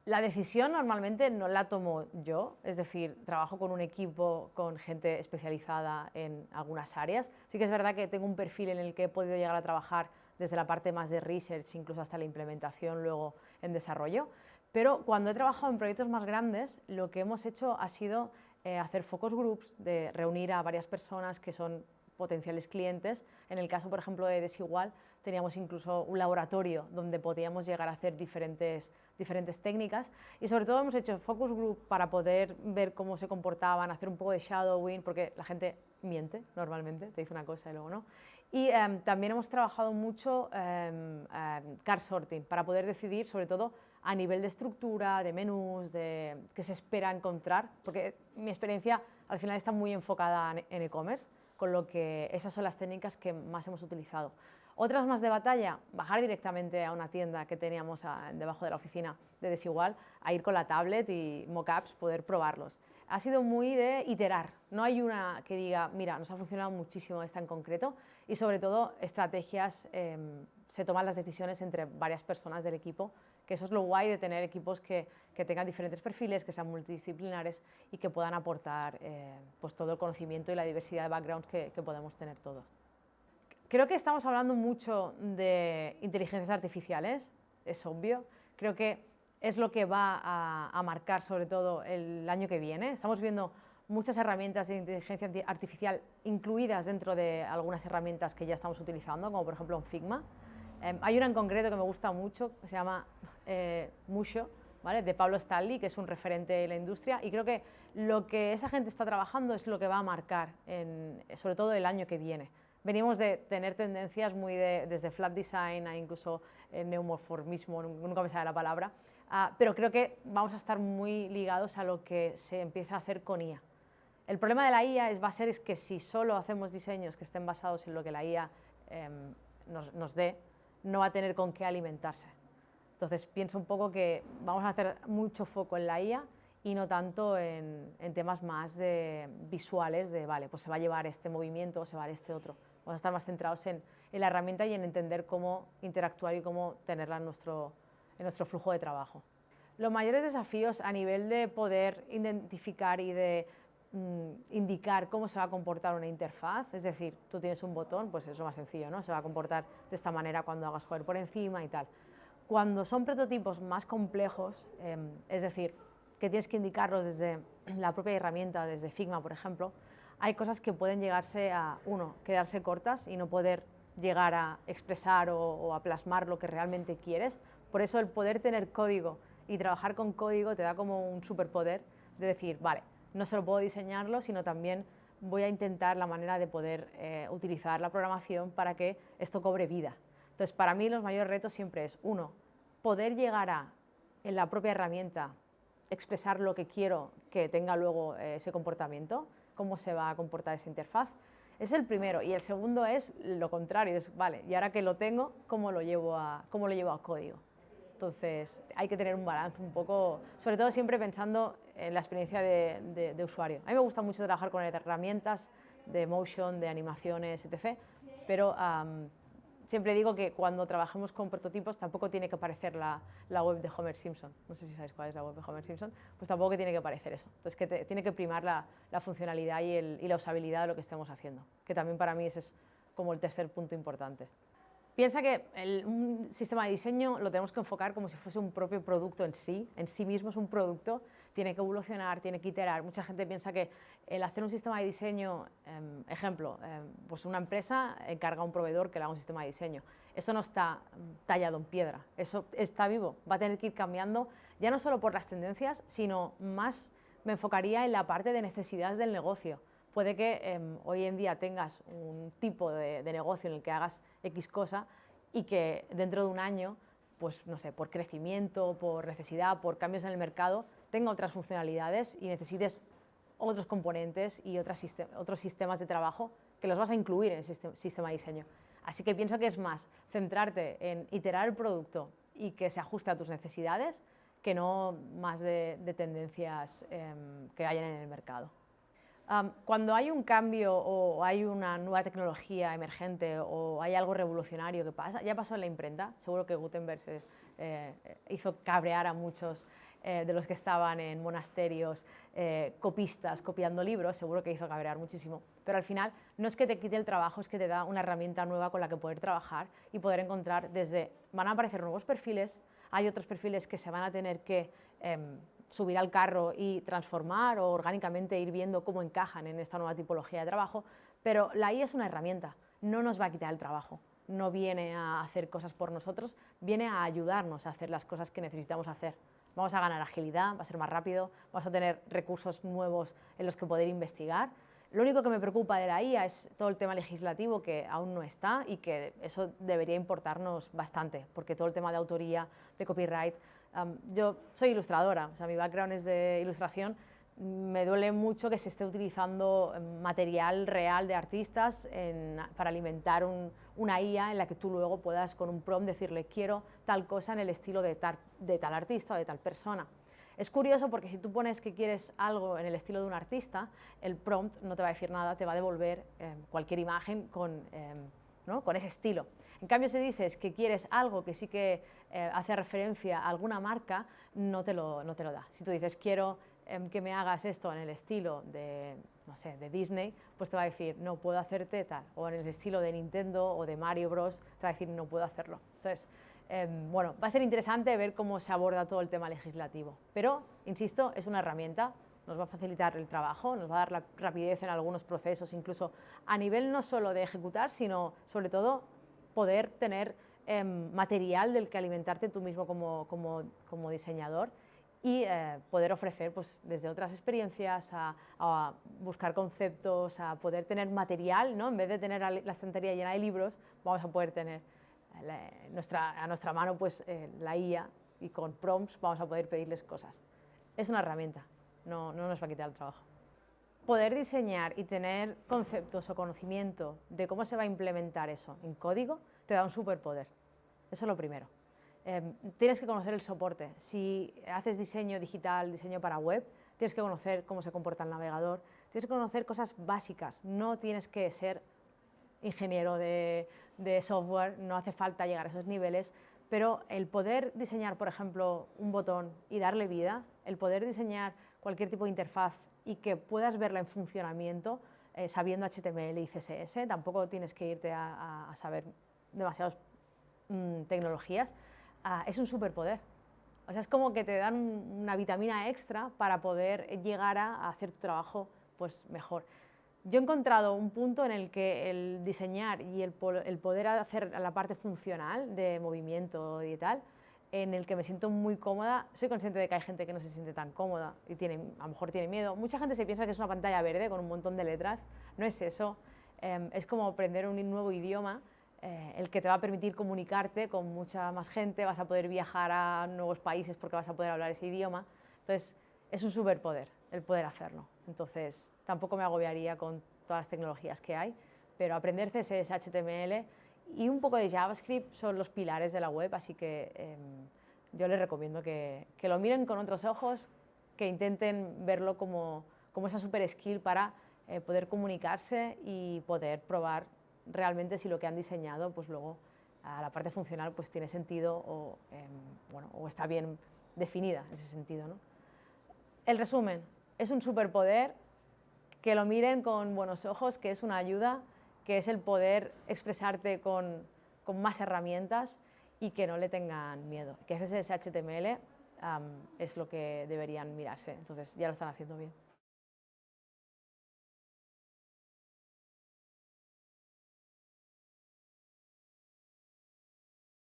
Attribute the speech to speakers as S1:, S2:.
S1: La decisión normalmente no la tomo yo, es decir, trabajo con un equipo, con gente especializada en algunas áreas. Sí que es verdad que tengo un perfil en el que he podido llegar a trabajar desde la parte más de research, incluso hasta la implementación luego en desarrollo. Pero cuando he trabajado en proyectos más grandes, lo que hemos hecho ha sido hacer focus groups, de reunir a varias personas que son potenciales clientes. En el caso, por ejemplo, de Desigual, teníamos incluso un laboratorio donde podíamos llegar a hacer diferentes técnicas y sobre todo hemos hecho focus group para poder ver cómo se comportaban, hacer un poco de shadowing, porque la gente miente normalmente, te dice una cosa y luego no. Y también hemos trabajado mucho card sorting para poder decidir, sobre todo a nivel de estructura, de menús, de qué se espera encontrar, porque mi experiencia al final está muy enfocada en e-commerce, con lo que esas son las técnicas que más hemos utilizado. Otras más de batalla, bajar directamente a una tienda que teníamos debajo de la oficina de Desigual, a ir con la tablet y mockups, poder probarlos. Ha sido muy de iterar, no hay una que diga, mira, nos ha funcionado muchísimo esta en concreto y sobre todo estrategias, se toman las decisiones entre varias personas del equipo, que eso es lo guay de tener equipos que tengan diferentes perfiles, que sean multidisciplinares y que puedan aportar pues todo el conocimiento y la diversidad de backgrounds que podemos tener todos. Creo que estamos hablando mucho de inteligencias artificiales, es obvio. Creo que es lo que va a marcar sobre todo el año que viene. Estamos viendo muchas herramientas de inteligencia artificial incluidas dentro de algunas herramientas que ya estamos utilizando, como por ejemplo en Figma. Hay una en concreto que me gusta mucho, que se llama Musho, ¿vale? De Pablo Stanley, que es un referente de la industria, y creo que lo que esa gente está trabajando es lo que va a marcar sobre todo el año que viene. Venimos de tener tendencias muy desde flat design a incluso neumorformismo, nunca me sale la palabra, pero creo que vamos a estar muy ligados a lo que se empieza a hacer con IA. El problema de la IA va a ser que si solo hacemos diseños que estén basados en lo que la IA nos dé, no va a tener con qué alimentarse. Entonces pienso un poco que vamos a hacer mucho foco en la IA y no tanto en temas más visuales de, vale, pues se va a llevar este movimiento o se va a llevar este otro. Vamos a estar más centrados en la herramienta y en entender cómo interactuar y cómo tenerla en nuestro flujo de trabajo. Los mayores desafíos a nivel de poder identificar y de indicar cómo se va a comportar una interfaz, es decir, tú tienes un botón, pues es lo más sencillo, ¿no? Se va a comportar de esta manera cuando hagas scroll por encima y tal. Cuando son prototipos más complejos, es decir, que tienes que indicarlos desde la propia herramienta, desde Figma, por ejemplo, hay cosas que pueden llegarse a, quedarse cortas y no poder llegar a expresar o a plasmar lo que realmente quieres. Por eso el poder tener código y trabajar con código te da como un superpoder de decir, vale, no solo puedo diseñarlo, sino también voy a intentar la manera de poder utilizar la programación para que esto cobre vida. Entonces, para mí los mayores retos siempre es, poder llegar en la propia herramienta, expresar lo que quiero que tenga luego ese comportamiento, cómo se va a comportar esa interfaz. Es el primero. Y el segundo es lo contrario, es, vale, y ahora que lo tengo, ¿cómo lo llevo a código? Entonces, hay que tener un balance un poco, sobre todo siempre pensando en la experiencia de usuario. A mí me gusta mucho trabajar con herramientas de motion, de animaciones, etc., pero siempre digo que cuando trabajemos con prototipos tampoco tiene que aparecer la web de Homer Simpson. No sé si sabéis cuál es la web de Homer Simpson, pues tampoco tiene que aparecer eso. Entonces que tiene que primar la funcionalidad y la usabilidad de lo que estemos haciendo, que también para mí ese es como el tercer punto importante. Piensa que un sistema de diseño lo tenemos que enfocar como si fuese un propio producto en sí mismo es un producto, tiene que evolucionar, tiene que iterar. Mucha gente piensa que el hacer un sistema de diseño, ejemplo, pues una empresa encarga a un proveedor que le haga un sistema de diseño. Eso no está tallado en piedra, eso está vivo, va a tener que ir cambiando, ya no solo por las tendencias, sino más me enfocaría en la parte de necesidades del negocio. Puede que hoy en día tengas un tipo de negocio en el que hagas X cosa y que dentro de un año, pues no sé, por crecimiento, por necesidad, por cambios en el mercado, tenga otras funcionalidades y necesites otros componentes y otros sistemas de trabajo que los vas a incluir en el sistema de diseño. Así que pienso que es más centrarte en iterar el producto y que se ajuste a tus necesidades que no más de tendencias que hayan en el mercado. Cuando hay un cambio o hay una nueva tecnología emergente o hay algo revolucionario que pasa, ya pasó en la imprenta, seguro que Gutenberg hizo cabrear a muchos de los que estaban en monasterios, copistas, copiando libros, seguro que hizo cabrear muchísimo. Pero al final no es que te quite el trabajo, es que te da una herramienta nueva con la que poder trabajar y poder encontrar van a aparecer nuevos perfiles, hay otros perfiles que se van a tener que subir al carro y transformar o orgánicamente ir viendo cómo encajan en esta nueva tipología de trabajo, pero la IA es una herramienta, no nos va a quitar el trabajo, no viene a hacer cosas por nosotros, viene a ayudarnos a hacer las cosas que necesitamos hacer. Vamos a ganar agilidad, va a ser más rápido, vamos a tener recursos nuevos en los que poder investigar. Lo único que me preocupa de la IA es todo el tema legislativo que aún no está y que eso debería importarnos bastante, porque todo el tema de autoría, de copyright, yo soy ilustradora, o sea, mi background es de ilustración, me duele mucho que se esté utilizando material real de artistas para alimentar una IA en la que tú luego puedas con un prompt decirle quiero tal cosa en el estilo de tal artista o de tal persona. Es curioso porque si tú pones que quieres algo en el estilo de un artista, el prompt no te va a decir nada, te va a devolver cualquier imagen con ese estilo. En cambio, si dices que quieres algo que sí que hace referencia a alguna marca, no te lo da. Si tú dices quiero que me hagas esto en el estilo de, no sé, de Disney, pues te va a decir no puedo hacerte tal, o en el estilo de Nintendo o de Mario Bros, te va a decir no puedo hacerlo. Entonces, bueno, va a ser interesante ver cómo se aborda todo el tema legislativo, pero, insisto, es una herramienta, nos va a facilitar el trabajo, nos va a dar la rapidez en algunos procesos, incluso a nivel no solo de ejecutar, sino sobre todo poder tener material del que alimentarte tú mismo como diseñador y poder ofrecer pues, desde otras experiencias a buscar conceptos, a poder tener material, ¿no? En vez de tener la estantería llena de libros, vamos a poder tener a nuestra mano pues, la IA y con prompts vamos a poder pedirles cosas. Es una herramienta, no nos va a quitar el trabajo. Poder diseñar y tener conceptos o conocimiento de cómo se va a implementar eso en código te da un superpoder. Eso es lo primero. Tienes que conocer el soporte. Si haces diseño digital, diseño para web, tienes que conocer cómo se comporta el navegador, tienes que conocer cosas básicas, no tienes que ser ingeniero de software, no hace falta llegar a esos niveles, pero el poder diseñar, por ejemplo, un botón y darle vida, el poder diseñar cualquier tipo de interfaz y que puedas verla en funcionamiento sabiendo HTML y CSS, tampoco tienes que irte a saber demasiadas tecnologías, es un superpoder. O sea, es como que te dan una vitamina extra para poder llegar a hacer tu trabajo pues, mejor. Yo he encontrado un punto en el que el diseñar y el poder hacer la parte funcional de movimiento y tal, en el que me siento muy cómoda. Soy consciente de que hay gente que no se siente tan cómoda y a lo mejor tiene miedo. Mucha gente se piensa que es una pantalla verde con un montón de letras. No es eso. Es como aprender un nuevo idioma, el que te va a permitir comunicarte con mucha más gente, vas a poder viajar a nuevos países porque vas a poder hablar ese idioma. Entonces, es un superpoder el poder hacerlo. Entonces, tampoco me agobiaría con todas las tecnologías que hay, pero aprender CSS, HTML y un poco de JavaScript son los pilares de la web, así que yo les recomiendo que lo miren con otros ojos, que intenten verlo como esa super skill para poder comunicarse y poder probar realmente si lo que han diseñado, pues luego a la parte funcional pues tiene sentido o está bien definida en ese sentido, ¿no? El resumen, es un superpoder, que lo miren con buenos ojos, que es una ayuda, que es el poder expresarte con más herramientas y que no le tengan miedo. Que ese HTML es lo que deberían mirarse, entonces ya lo están haciendo bien.